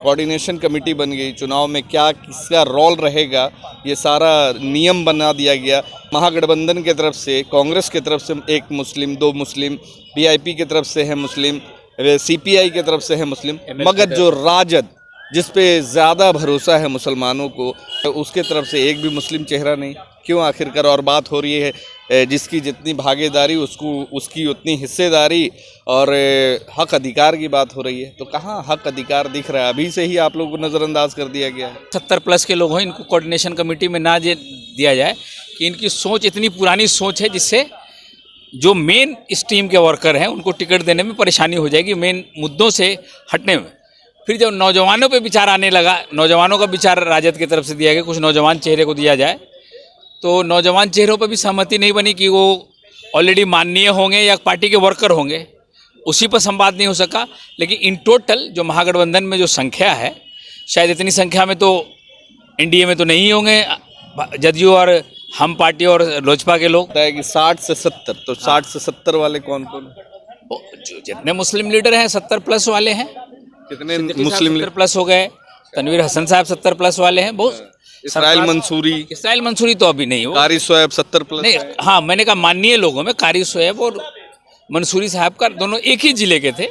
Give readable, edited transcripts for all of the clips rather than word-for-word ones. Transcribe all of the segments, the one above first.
Coordination committee बन गई, चुनाव में क्या किसका रोल रहेगा ये सारा नियम बना दिया गया। महागठबंधन की तरफ से, कांग्रेस की तरफ से एक मुस्लिम, दो मुस्लिम, वीआईपी की तरफ से है मुस्लिम, सीपीआई की तरफ से है मुस्लिम, मगर जो राजद जिस पे ज़्यादा भरोसा है मुसलमानों को, उसके तरफ से एक भी मुस्लिम चेहरा नहीं। क्यों आखिरकार? और बात हो रही है जिसकी जितनी भागीदारी उसकी उतनी हिस्सेदारी और हक अधिकार की बात हो रही है। तो कहाँ हक अधिकार दिख रहा है? अभी से ही आप लोगों को नज़रअंदाज कर दिया गया है। 70+ के लोग हैं, इनको कोऑर्डिनेशन कमेटी में ना दिया जाए कि इनकी सोच इतनी पुरानी सोच है जिससे जो मेन स्ट्रीम के वर्कर हैं उनको टिकट देने में परेशानी हो जाएगी, मेन मुद्दों से हटने में। फिर जब नौजवानों पे विचार आने लगा, नौजवानों का विचार राजद की तरफ से दिया गया, कुछ नौजवान चेहरे को दिया जाए, तो नौजवान चेहरों पर भी सहमति नहीं बनी कि वो ऑलरेडी माननीय होंगे या पार्टी के वर्कर होंगे, उसी पर संवाद नहीं हो सका। लेकिन इन टोटल जो महागठबंधन में जो संख्या है, शायद इतनी संख्या में तो एनडीए में तो नहीं होंगे जदयू और हम पार्टी और लोजपा के लोग। है कि 60 से 70, तो 60 से 70 वाले कौन कौन? जितने मुस्लिम लीडर हैं 70+ वाले हैं। कितने मुस्लिम 70+ हो गए। तनवीर हसन साहब 70+ वाले हैं। बहुत इसराइल मंसूरी तो अभी नहीं हो। कारी शोएब 70+ नहीं, हाँ, मैंने कहा माननीय लोगों में कारी शोएब और मंसूरी साहब का दोनों एक ही जिले के थे।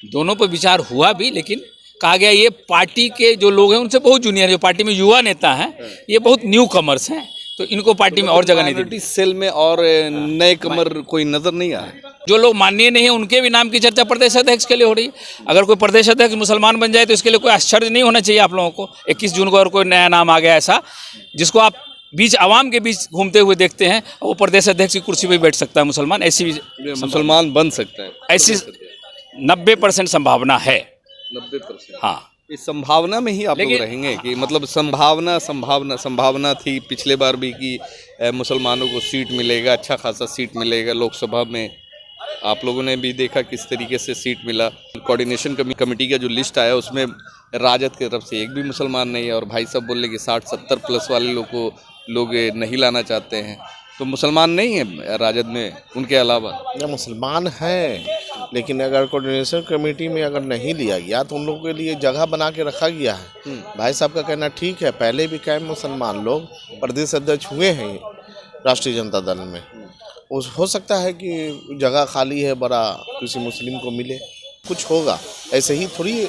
दोनों पर विचार हुआ भी, लेकिन कहा गया ये पार्टी के जो लोग हैं उनसे बहुत जूनियर, जो पार्टी में युवा नेता हैं, ये बहुत न्यू कमर्स हैं, तो इनको पार्टी में और जगह नहीं दी। सेल में और नए कमर कोई नजर नहीं आए। जो लोग माननीय नहीं है उनके भी नाम की चर्चा प्रदेश अध्यक्ष के लिए हो रही है। अगर कोई प्रदेश अध्यक्ष मुसलमान बन जाए तो इसके लिए कोई आश्चर्य नहीं होना चाहिए आप लोगों को। 21 जून को और कोई नया नाम आ गया ऐसा जिसको आप आवाम के बीच घूमते हुए देखते हैं, वो प्रदेश अध्यक्ष की कुर्सी पर बैठ सकता है मुसलमान, ऐसी मुसलमान बन सकता है, ऐसी 90% संभावना है। 90%? हाँ, इस संभावना में ही आप लोग रहेंगे कि मतलब संभावना थी पिछले बार भी कि मुसलमानों को सीट मिलेगा, अच्छा खासा सीट मिलेगा लोकसभा में। आप लोगों ने भी देखा किस तरीके से सीट मिला। कोऑर्डिनेशन कमेटी का जो लिस्ट आया उसमें राजद की तरफ से एक भी मुसलमान नहीं है, और भाई साहब बोल रहे कि 60-70+ वाले लोग नहीं लाना चाहते हैं। तो मुसलमान नहीं है राजद में उनके अलावा? मुसलमान हैं, लेकिन अगर कोऑर्डिनेशन कमेटी में अगर नहीं लिया गया तो उन लोगों के लिए जगह बना के रखा गया है। भाई साहब का कहना ठीक है, पहले भी कई मुसलमान लोग प्रदेश अध्यक्ष हुए हैं राष्ट्रीय जनता दल में। हो सकता है कि जगह खाली है, बड़ा किसी मुस्लिम को मिले, कुछ होगा, ऐसे ही थोड़ी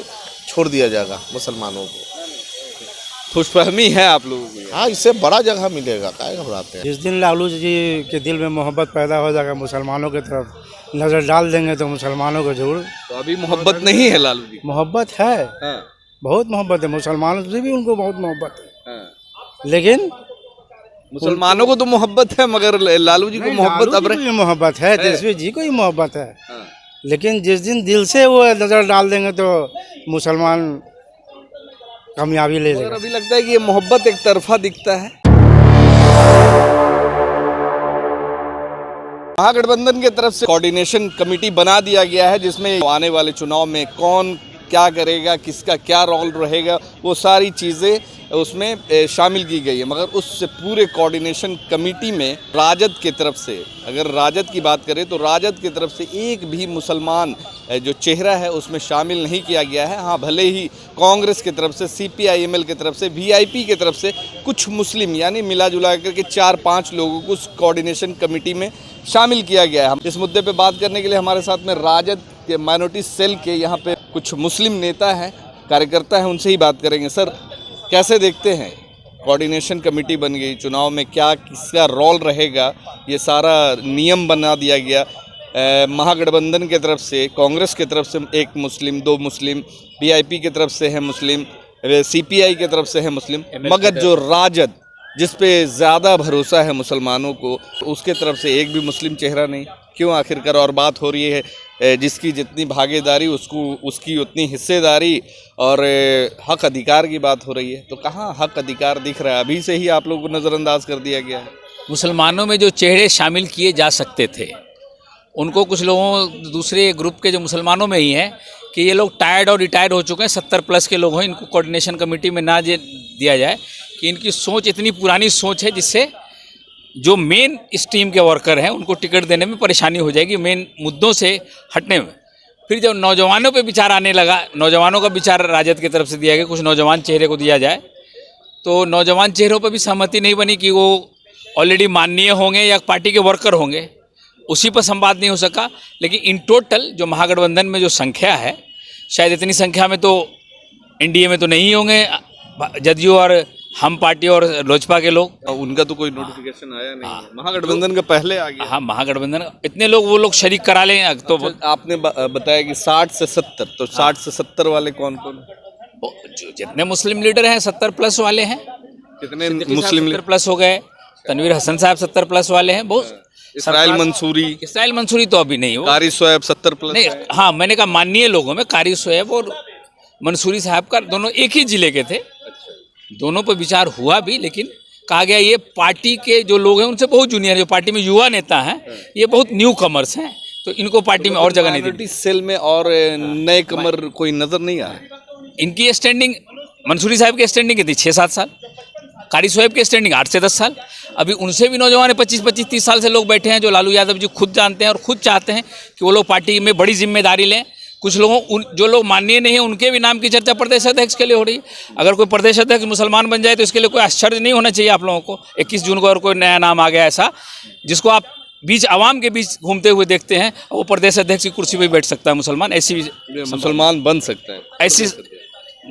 छोड़ दिया जाएगा मुसलमानों को। खुशफहमी है आप लोगों को? हाँ, इससे बड़ा जगह मिलेगा, काहे घबराते हैं। जिस दिन लालू जी के दिल में मोहब्बत पैदा हो जाएगा, मुसलमानों की तरफ नज़र डाल देंगे तो मुसलमानों को जरूर। तो अभी मोहब्बत नहीं है लालू जी? मोहब्बत है, हाँ। बहुत मोहब्बत है मुसलमानों से भी, उनको बहुत मोहब्बत है। हाँ। लेकिन मुसलमानों को तो मोहब्बत है, मगर लालू जी को मोहब्बत अब मोहब्बत है, तेजस्वी जी को ही मोहब्बत है। हाँ। लेकिन जिस दिन दिल से वो नज़र डाल देंगे तो मुसलमान कामयाबी ले लेगा। अभी लगता है कि ये मोहब्बत एक तरफा दिखता है। महागठबंधन की तरफ से कोऑर्डिनेशन कमेटी बना दिया गया है जिसमें आने वाले चुनाव में कौन क्या करेगा, किसका क्या रोल रहेगा, वो सारी चीज़ें उसमें शामिल की गई है। मगर उस पूरे कोऑर्डिनेशन कमेटी में राजद की तरफ से, अगर राजद की बात करें तो राजद की तरफ से एक भी मुसलमान जो चेहरा है उसमें शामिल नहीं किया गया है। हाँ, भले ही कांग्रेस की तरफ से, CPIML की तरफ से, वीआईपी की तरफ से कुछ मुस्लिम, यानी मिला जुला करके 4-5 लोगों को उस कोऑर्डिनेशन कमेटी में शामिल किया गया है। हम इस मुद्दे पे बात करने के लिए हमारे साथ में राजद के माइनॉरिटी सेल के यहाँ पे कुछ मुस्लिम नेता हैं, कार्यकर्ता हैं, उनसे ही बात करेंगे। सर, कैसे देखते हैं कोऑर्डिनेशन कमेटी बन गई, चुनाव में क्या किसका रोल रहेगा ये सारा नियम बना दिया गया। महागठबंधन की तरफ से, कांग्रेस की तरफ से एक मुस्लिम, दो मुस्लिम, वीआईपी की तरफ से है मुस्लिम, CPI की तरफ से है मुस्लिम, मगर जो राजद जिस पे ज़्यादा भरोसा है मुसलमानों को, उसके तरफ से एक भी मुस्लिम चेहरा नहीं। क्यों आखिरकार? और बात हो रही है जिसकी जितनी भागीदारी उसकी उतनी हिस्सेदारी और हक अधिकार की बात हो रही है। तो कहाँ हक अधिकार दिख रहा है? अभी से ही आप लोगों को नज़रअंदाज कर दिया गया है। मुसलमानों में जो चेहरे शामिल किए जा सकते थे उनको कुछ लोगों, दूसरे ग्रुप के जो मुसलमानों में ही हैं कि ये लोग टायर्ड और रिटायर्ड हो चुके हैं, 70+ के लोग हैं, इनको कोऑर्डिनेशन कमेटी में ना दिया जाए कि इनकी सोच इतनी पुरानी सोच है जिससे जो मेन स्ट्रीम के वर्कर हैं उनको टिकट देने में परेशानी हो जाएगी, मेन मुद्दों से हटने में। फिर जब नौजवानों पे विचार आने लगा, नौजवानों का विचार राजद की तरफ से दिया गया, कुछ नौजवान चेहरे को दिया जाए, तो नौजवान चेहरों पर भी सहमति नहीं बनी कि वो ऑलरेडी माननीय होंगे या पार्टी के वर्कर होंगे, उसी पर संवाद नहीं हो सका। लेकिन इन टोटल जो महागठबंधन में जो संख्या है, शायद इतनी संख्या में तो एनडीए में तो नहीं होंगे जदयू और हम पार्टी और लोजपा के लोग। उनका तो कोई नोटिफिकेशन आया नहीं, महागठबंधन का पहले आ गया। हाँ, महागठबंधन इतने लोग, वो लोग शरीक करा लें तो आपने बताया कि 60 से 70, तो 60 से 70 वाले कौन कौन? जो जितने मुस्लिम लीडर हैं 70 प्लस वाले हैं। कितने मुस्लिम 70 प्लस हो गए। तनवीर हसन साहब 70 प्लस वाले हैं। बहुत इसराइल मंसूरी तो अभी नहीं हो। कारी शोएब 70 प्लस नहीं, हाँ, मैंने कहा माननीय लोगों में कारी शोएब और मंसूरी साहब का दोनों एक ही जिले के थे। दोनों पर विचार हुआ भी, लेकिन कहा गया ये पार्टी के जो लोग हैं उनसे बहुत जूनियर, जो पार्टी में युवा नेता हैं, ये बहुत न्यू कमर्स हैं, तो इनको पार्टी में और जगह नहीं दी। सेल में और नए कमर कोई नजर नहीं आ रहा। इनकी स्टैंडिंग, मंसूरी साहब की स्टैंडिंग थी 6-7 साल, कारी शोएब की स्टैंडिंग 8 से 10 साल। अभी उनसे भी नौजवान 25-30 साल से लोग बैठे हैं, जो लालू यादव जी खुद जानते हैं और खुद चाहते हैं कि वो लोग पार्टी में बड़ी जिम्मेदारी लें। कुछ लोगों, जो लोग माननीय नहीं है, उनके भी नाम की चर्चा प्रदेश अध्यक्ष के लिए हो रही है। अगर कोई प्रदेश अध्यक्ष मुसलमान बन जाए तो इसके लिए कोई आश्चर्य नहीं होना चाहिए आप लोगों को। 21 जून को और कोई नया नाम आ गया ऐसा, जिसको आप बीच आवाम के बीच घूमते हुए देखते हैं, वो प्रदेश अध्यक्ष की कुर्सी पर बैठ सकता है मुसलमान। ऐसी मुसलमान बन सकता है, ऐसी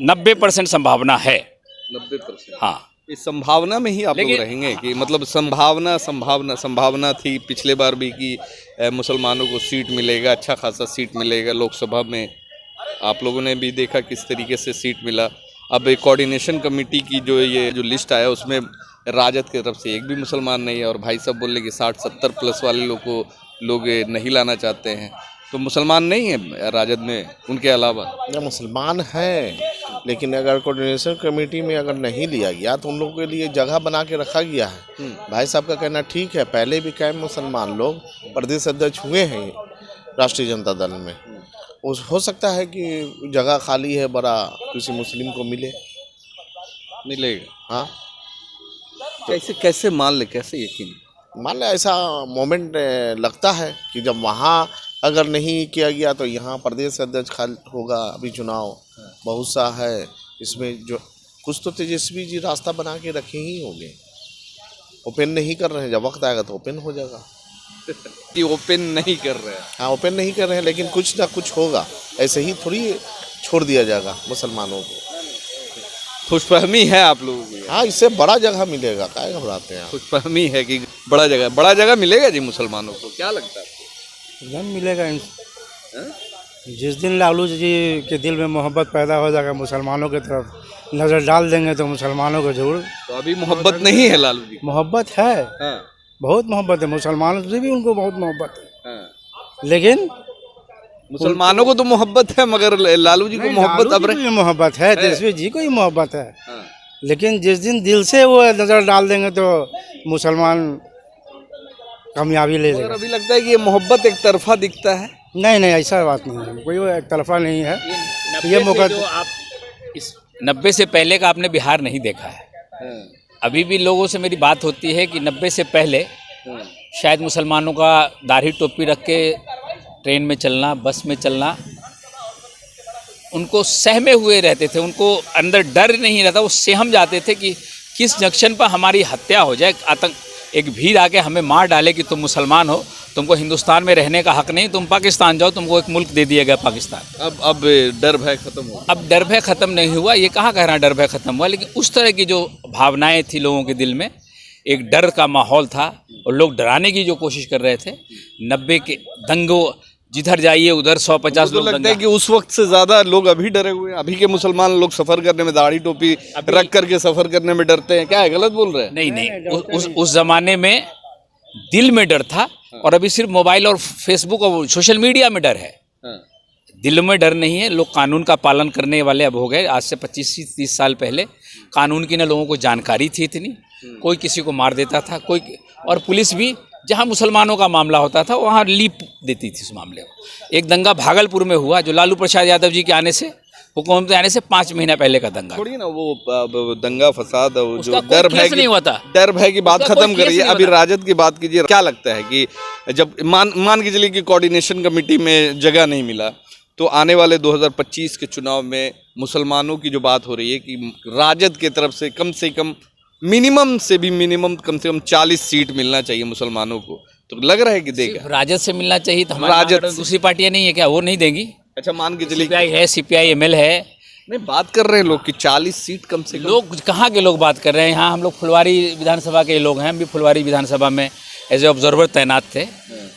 90% संभावना है। 90%? हाँ, इस संभावना में ही आप लोग रहेंगे कि मतलब संभावना थी पिछले बार भी कि मुसलमानों को सीट मिलेगा, अच्छा खासा सीट मिलेगा लोकसभा में। आप लोगों ने भी देखा किस तरीके से सीट मिला। अब एक कोऑर्डिनेशन कमेटी की जो लिस्ट आया उसमें राजद की तरफ से एक भी मुसलमान नहीं है, और भाई साहब बोले कि 60-70 प्लस वाले लोग नहीं लाना चाहते हैं। तो मुसलमान नहीं है राजद में उनके अलावा? मुसलमान हैं, लेकिन अगर कोऑर्डिनेशन कमेटी में अगर नहीं लिया गया तो उन लोगों के लिए जगह बना के रखा गया है। भाई साहब का कहना ठीक है, पहले भी कई मुसलमान लोग प्रदेश अध्यक्ष हुए हैं राष्ट्रीय जनता दल में। हो सकता है कि जगह खाली है, बड़ा किसी मुस्लिम को मिलेगा। हाँ, कैसे मान ले, कैसे यकीन मान ले? ऐसा मोमेंट लगता है कि जब वहाँ अगर नहीं किया गया तो यहाँ प्रदेश अध्यक्ष खाली होगा। अभी चुनाव बहुत सा है, इसमें जो कुछ तो तेजस्वी जी रास्ता बना के रखे ही होंगे। ओपन नहीं कर रहे हैं, जब वक्त आएगा तो ओपन हो जाएगा। कि ओपन नहीं कर रहे हैं? हाँ, ओपन नहीं कर रहे हैं, लेकिन कुछ ना कुछ होगा। ऐसे ही थोड़ी छोड़ दिया जाएगा मुसलमानों को। खुशफहमी है आप लोगों की? हाँ, इससे बड़ा जगह मिलेगा, क्या घबराते हैं? खुशफहमी है कि बड़ा जगह मिलेगा जी मुसलमानों को, क्या लगता है? एकदम मिलेगा। जिस दिन लालू जी के दिल में मोहब्बत पैदा हो जाएगा मुसलमानों की तरफ नज़र डाल देंगे तो मुसलमानों को जरूर। तो अभी मोहब्बत नहीं है लालू जी? मोहब्बत है, हाँ। बहुत मोहब्बत है मुसलमानों से भी, उनको बहुत मोहब्बत है। हाँ। लेकिन मुसलमानों को तो मोहब्बत है, मगर लालू जी को मोहब्बत अब मोहब्बत है, तेजस्वी जी को ही मोहब्बत है। हाँ। लेकिन जिस दिन दिल से वो नज़र डाल देंगे तो मुसलमान कामयाबी ले लेगा। अभी लगता है कि ये मोहब्बत एक तरफा दिखता है। नहीं, ऐसा बात नहीं है, कोई एक तरफा नहीं है। ये मौका जो आप इस 90 से पहले का आपने बिहार नहीं देखा है। अभी भी लोगों से मेरी बात होती है कि 90 से पहले शायद मुसलमानों का दाढ़ी टोपी रख के ट्रेन में चलना, बस में चलना, उनको सहमे हुए रहते थे, उनको अंदर डर नहीं रहता, वो सहम जाते थे कि किस जंक्शन पर हमारी हत्या हो जाए, एक भीड़ आके हमें मार डाले कि तुम मुसलमान हो, तुमको हिंदुस्तान में रहने का हक नहीं, तुम पाकिस्तान जाओ, तुमको एक मुल्क दे दिया गया पाकिस्तान। अब डर भय खत्म हो? अब डर भय खत्म नहीं हुआ, ये कहाँ कह रहा डर भय खत्म हुआ, लेकिन उस तरह की जो भावनाएं थी लोगों के दिल में, एक डर का माहौल था और लोग डराने की जो कोशिश कर रहे थे। 90 के दंगों, जिधर जाइए उधर 150 लोग। लगता है कि उस वक्त से ज़्यादा लोग अभी डरे हुए हैं। अभी के मुसलमान लोग सफ़र करने में दाढ़ी टोपी रख करके सफ़र करने में डरते हैं, क्या है? गलत बोल रहे हैं? नहीं, उस ज़माने में दिल में डर था, और अभी सिर्फ मोबाइल और फेसबुक और सोशल मीडिया में डर है। दिल में डर नहीं है। लोग कानून का पालन करने वाले अब हो गए। आज से 25-30 साल पहले कानून की न लोगों को जानकारी थी इतनी, कोई किसी को मार देता था, कोई, और पुलिस भी जहां मुसलमानों का मामला होता था वहां लीप देती थी उस मामले को। एक दंगा भागलपुर में हुआ जो लालू प्रसाद यादव जी के आने से, हुकूमत आने से 5 महीना पहले का दंगा। थोड़ी ना वो दंगा फसाद जो डर भय की बात खत्म करिए, अभी राजद की बात कीजिए। क्या लगता है कि जब मान के चलिए कि कोऑर्डिनेशन कमेटी में जगह नहीं मिला, तो आने वाले 2025 के चुनाव में मुसलमानों की जो बात हो रही है कि राजद की तरफ से कम मिनिमम से भी मिनिमम कम से कम 40 सीट मिलना चाहिए मुसलमानों को, तो लग रहा है कि देगा। राजद से मिलना चाहिए, तो हमारे राजद राजद से। दूसरी पार्टियां नहीं है क्या, वो नहीं देंगी? अच्छा मान के चलिए, सीपीआई है, सीपीआई एमएल है। नहीं बात कर रहे हैं लोग कि 40 सीट कम से कम। लोग कहाँ के लोग बात कर रहे हैं? यहाँ हम लोग फुलवारी विधानसभा के लोग हैं, हम भी फुलवारी विधानसभा में एज ए ऑब्जर्वर तैनात थे।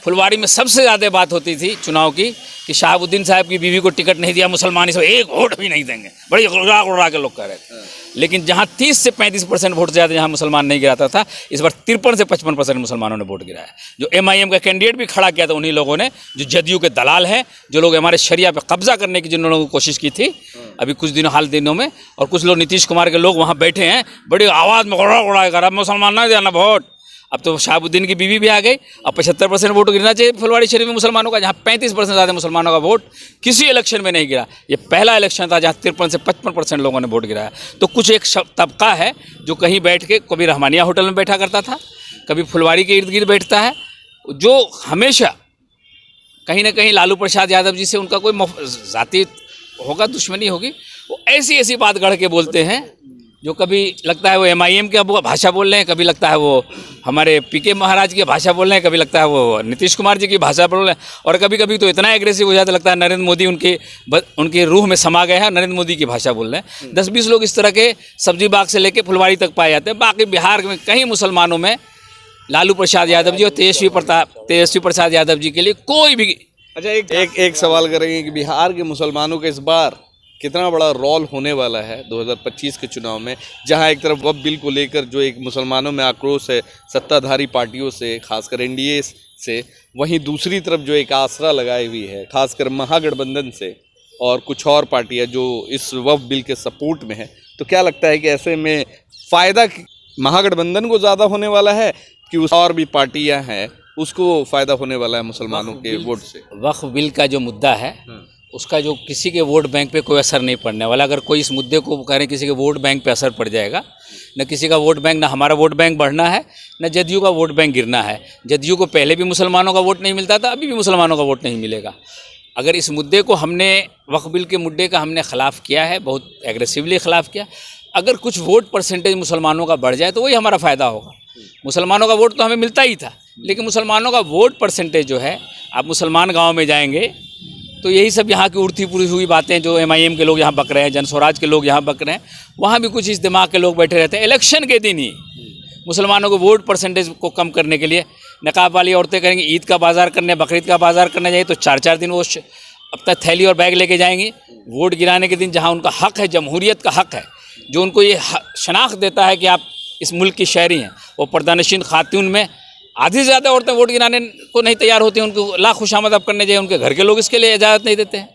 फुलवारी में सबसे ज़्यादा बात होती थी चुनाव की कि शहाबुद्दीन साहब की बीवी को टिकट नहीं दिया, मुसलमान इसको एक वोट भी नहीं देंगे, बड़ी उड़ा उड़ा के लोग कह रहे थे। लेकिन जहाँ 30 से 35% वोट से ज़्यादा जहाँ मुसलमान नहीं गिराता था, इस बार 53 से 55% मुसलमानों ने वोट गिराया। जो एमआईएम का कैंडिडेट भी खड़ा किया था उन्हीं लोगों ने, जो जदयू के दलाल हैं, जो लोग हमारे शरिया पे कब्जा करने की जिन लोगों ने कोशिश की थी अभी कुछ हाल दिनों में, और कुछ लोग नीतीश कुमार के लोग वहाँ बैठे हैं, बड़ी आवाज़ में उड़ा उड़ा कर अब मुसलमान ना देना वोट। अब तो शहाबुद्दीन की बीवी भी आ गई। अब 75% वोट गिरना चाहिए फुलवारी शरीफ में मुसलमानों का, जहाँ 35% ज़्यादा मुसलमानों का वोट किसी इलेक्शन में नहीं गिरा। ये पहला इलेक्शन था जहाँ 53 से 55% लोगों ने वोट गिराया। तो कुछ एक तबका है जो कहीं बैठ के कभी रहमानिया होटल में बैठा करता था, कभी फुलवारी के इर्द गिर्द बैठता है, जो हमेशा कहीं ना कहीं लालू प्रसाद यादव जी से उनका कोई ज़ाती होगा, दुश्मनी होगी, वो ऐसी ऐसी बात गढ़ के बोलते हैं जो कभी लगता है वो एमआईएम की भाषा बोल रहे हैं, कभी लगता है वो हमारे पीके महाराज की भाषा बोल रहे हैं, कभी लगता है वो नीतीश कुमार जी की भाषा बोल रहे हैं, और कभी कभी तो इतना एग्रेसिव हो जाता लगता है नरेंद्र मोदी उनके रूह में समा गए हैं, नरेंद्र मोदी की भाषा बोल रहे हैं। 10-20 लोग इस तरह के सब्जी बाग से लेके फुलवारी तक पाए जाते हैं। बाकी बिहार में कहीं मुसलमानों में लालू प्रसाद यादव जी और तेजस्वी प्रसाद यादव जी के लिए कोई भी। अच्छा एक सवाल करेंगे कि बिहार के मुसलमानों का इस बार कितना बड़ा रोल होने वाला है 2025 के चुनाव में, जहां एक तरफ वक्फ बिल को लेकर जो एक मुसलमानों में आक्रोश है सत्ताधारी पार्टियों से, खासकर एनडीए से, वहीं दूसरी तरफ जो एक आसरा लगाई हुई है खासकर महागठबंधन से और कुछ और पार्टियां जो इस वक्फ बिल के सपोर्ट में है, तो क्या लगता है कि ऐसे में फ़ायदा महागठबंधन को ज़्यादा होने वाला है कि उस और भी पार्टियां हैं उसको फ़ायदा होने वाला है मुसलमानों के वोट से? वक्फ बिल का जो मुद्दा है उसका जो किसी के वोट बैंक पे कोई असर नहीं पड़ने वाला। अगर कोई इस मुद्दे को कह रहे किसी के वोट बैंक पे असर पड़ जाएगा, न किसी का वोट बैंक, ना हमारा वोट बैंक बढ़ना है, न जदयू का वोट बैंक गिरना है। जदयू को पहले भी मुसलमानों का वोट नहीं मिलता था, अभी भी मुसलमानों का वोट नहीं मिलेगा। अगर इस मुद्दे को हमने वक्फ बिल के मुद्दे का हमने ख़िलाफ़ किया है, बहुत एग्रेसिवली ख़िलाफ़ किया, अगर कुछ वोट परसेंटेज मुसलमानों का बढ़ जाए तो वही हमारा फ़ायदा होगा। मुसलमानों का वोट तो हमें मिलता ही था, लेकिन मुसलमानों का वोट परसेंटेज जो है, आप मुसलमान गाँव में जाएंगे तो यही सब यहाँ की उड़ती पुड़ी हुई बातें जो एमआईएम के लोग यहाँ बक रहे हैं, जनस्वराज के लोग यहाँ बक रहे हैं, वहाँ भी कुछ इस दिमाग के लोग बैठे रहते हैं। इलेक्शन के दिन ही मुसलमानों को वोट परसेंटेज को कम करने के लिए नकाब वाली औरतें करेंगी ईद का बाज़ार करने, बकरीद का बाज़ार करने जाए तो 4-4 दिन वो अब तक थैली और बैग लेके जाएंगी। वोट गिराने के दिन जहाँ उनका हक़ है, जमहूरियत का हक़ है, जो उनको ये शनाख्त देता है कि आप इस मुल्क की शहरी हैं, वो पर्दानशीन खातून में आधी से ज़्यादा औरतें वोट गिराने को नहीं तैयार होती हैं। उनको लाख खुशामद अब करने चाहिए, उनके घर के लोग इसके लिए इजाज़त नहीं देते हैं।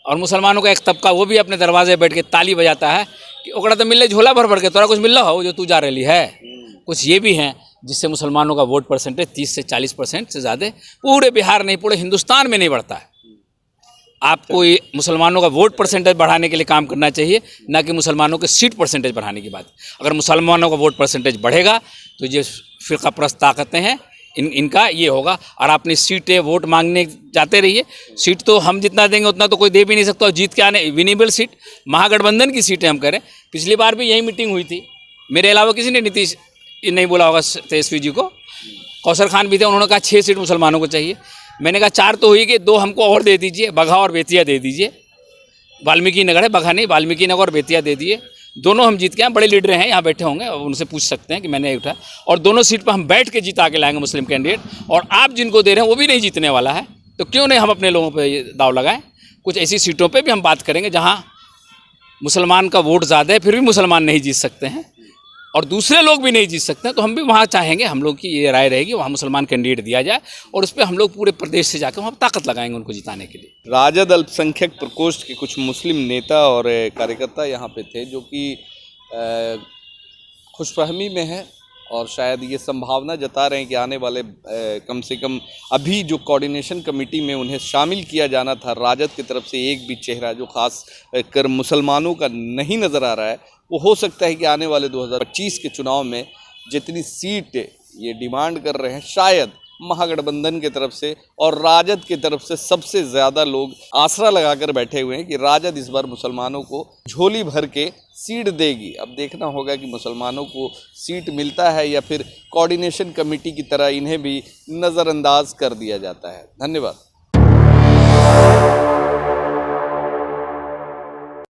और मुसलमानों का एक तबका वो भी अपने दरवाजे बैठ के ताली बजाता है कि ओकड़ा तो मिले झोला भर भर के, तोरा कुछ मिल रहा हो जो तू जा रही है। कुछ ये भी हैं जिससे मुसलमानों का वोट परसेंटेज 30 से 40% से ज़्यादा पूरे बिहार नहीं, पूरे हिंदुस्तान में नहीं बढ़ता है। आपको ये मुसलमानों का वोट परसेंटेज बढ़ाने के लिए काम करना चाहिए, ना कि मुसलमानों के सीट परसेंटेज बढ़ाने की बात। अगर मुसलमानों का वोट परसेंटेज बढ़ेगा तो ये फ़िरका परस्त ताकतें हैं, इनका ये होगा। और अपनी सीटें वोट मांगने जाते रहिए, सीट तो हम जितना देंगे उतना तो कोई दे भी नहीं सकता। और जीत के आने विनेबल सीट महागठबंधन की सीटें हम करें। पिछली बार भी यही मीटिंग हुई थी, मेरे अलावा किसी ने नीतीश नहीं बोला होगा, तेजस्वी जी को, कौसर खान भी थे, उन्होंने कहा 6 सीट मुसलमानों को चाहिए। मैंने कहा 4 तो हुई कि 2 हमको और दे दीजिए, बगहा और बेतिया दे दीजिए। वाल्मीकि नगर है, बगहा नहीं, वाल्मीकि नगर और बेतिया दे दिए। दोनों हम जीत के हैं, बड़े लीडर हैं यहाँ बैठे होंगे, उनसे पूछ सकते हैं कि मैंने उठा। और दोनों सीट पर हम बैठ के जीता के लाएंगे मुस्लिम कैंडिडेट। और आप जिनको दे रहे हैं वो भी नहीं जीतने वाला है, तो क्यों नहीं हम अपने लोगों पर दाव लगाएं। कुछ ऐसी सीटों पर भी हम बात करेंगे जहाँ मुसलमान का वोट ज़्यादा है, फिर भी मुसलमान नहीं जीत सकते हैं और दूसरे लोग भी नहीं जीत सकते हैं, तो हम भी वहाँ चाहेंगे, हम लोग की ये राय रहेगी वहाँ मुसलमान कैंडिडेट दिया जाए और उस पर हम लोग पूरे प्रदेश से जाकर वहाँ ताकत लगाएंगे उनको जिताने के लिए। राजद अल्पसंख्यक प्रकोष्ठ के कुछ मुस्लिम नेता और कार्यकर्ता यहाँ पे थे जो कि खुशफहमी में है और शायद ये संभावना जता रहे हैं कि आने वाले कम से कम अभी जो कोऑर्डिनेशन कमेटी में उन्हें शामिल किया जाना था, राजद की तरफ से एक भी चेहरा जो खास कर मुसलमानों का नहीं नज़र आ रहा है, वो हो सकता है कि आने वाले 2025 के चुनाव में जितनी सीट ये डिमांड कर रहे हैं शायद महागठबंधन की तरफ से और राजद की तरफ से सबसे ज़्यादा लोग आसरा लगाकर बैठे हुए हैं कि राजद इस बार मुसलमानों को झोली भर के सीट देगी। अब देखना होगा कि मुसलमानों को सीट मिलता है या फिर कोऑर्डिनेशन कमेटी की तरह इन्हें भी नज़रअंदाज कर दिया जाता है। धन्यवाद।